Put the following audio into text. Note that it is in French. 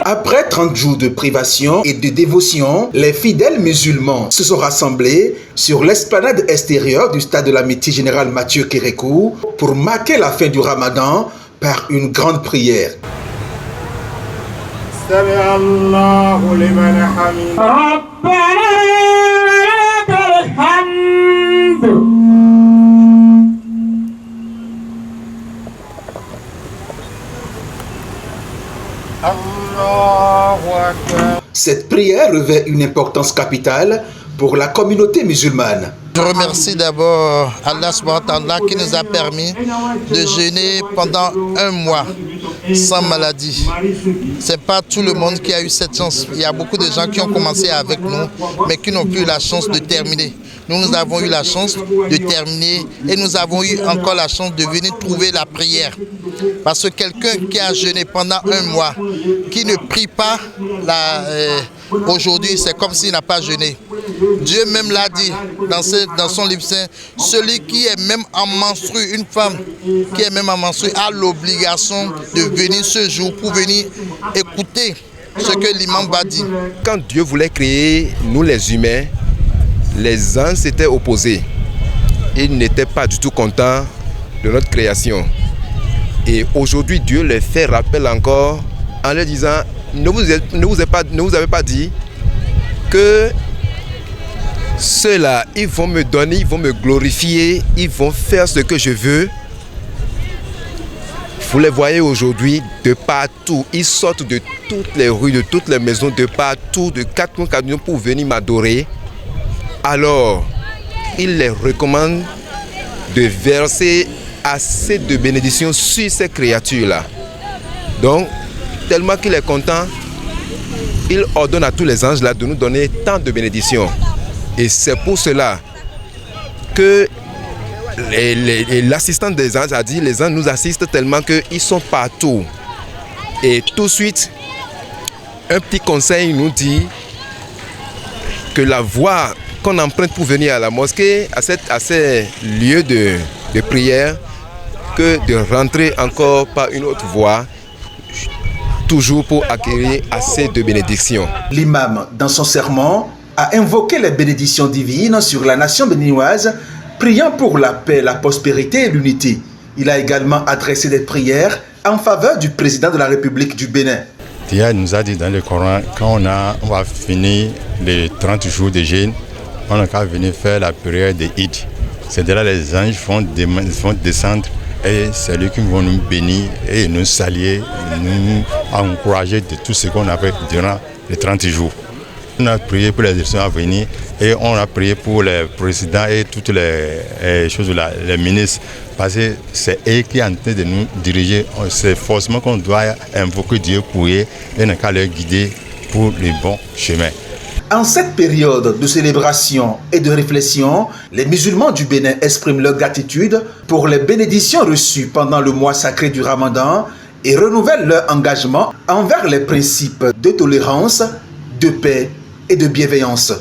Après 30 jours de privation et de dévotion, les fidèles musulmans se sont rassemblés sur l'esplanade extérieure du stade de l'Amitié Général Mathieu Kérékou pour marquer la fin du Ramadan par une grande prière. Cette prière revêt une importance capitale pour la communauté musulmane. Je remercie d'abord Allah subhanahu wa ta'ala qui nous a permis de jeûner pendant un mois sans maladie. Ce n'est pas tout le monde qui a eu cette chance. Il y a beaucoup de gens qui ont commencé avec nous, mais qui n'ont plus eu la chance de terminer. Nous avons eu la chance de terminer et nous avons eu encore la chance de venir trouver la prière. Parce que quelqu'un qui a jeûné pendant un mois, qui ne prie pas aujourd'hui, c'est comme s'il n'a pas jeûné. Dieu même l'a dit dans son livre saint, celui qui est même en menstru, une femme qui est même en menstru a l'obligation de venir ce jour pour venir écouter ce que l'imam va dire. Quand Dieu voulait créer nous les humains, les anges s'étaient opposés. Ils n'étaient pas du tout contents de notre création. Et aujourd'hui, Dieu les fait rappel encore en leur disant, ne vous avez pas dit que ceux-là, ils vont me donner, ils vont me glorifier, ils vont faire ce que je veux. Vous les voyez aujourd'hui de partout. Ils sortent de toutes les rues, de toutes les maisons, de partout, de 4 coins pour venir m'adorer. Alors, il les recommande de verser assez de bénédictions sur ces créatures-là. Donc, tellement qu'il est content, il ordonne à tous les anges là de nous donner tant de bénédictions. Et c'est pour cela que l'assistant des anges a dit, les anges nous assistent tellement qu'ils sont partout. Et tout de suite, un petit conseil nous dit que la voie qu'on emprunte pour venir à la mosquée, à ces lieux de prière, que de rentrer encore par une autre voie, toujours pour acquérir assez de bénédictions. L'imam, dans son sermon, a invoqué les bénédictions divines sur la nation béninoise, priant pour la paix, la prospérité et l'unité. Il a également adressé des prières en faveur du président de la République du Bénin. Dieu nous a dit dans le Coran, quand on va finir les 30 jours de jeûne, on n'a qu'à venir faire la prière de Eid. C'est de là les anges vont descendre et c'est lui qui vont nous bénir et nous saluer, nous encourager de tout ce qu'on a fait durant les 30 jours. On a prié pour les élections à venir et on a prié pour les présidents et toutes les choses, les ministres, parce que c'est eux qui sont en train de nous diriger. C'est forcément qu'on doit invoquer Dieu pour eux et n'a qu'à leur guider pour le bon chemin. En cette période de célébration et de réflexion, les musulmans du Bénin expriment leur gratitude pour les bénédictions reçues pendant le mois sacré du Ramadan et renouvellent leur engagement envers les principes de tolérance, de paix et de bienveillance.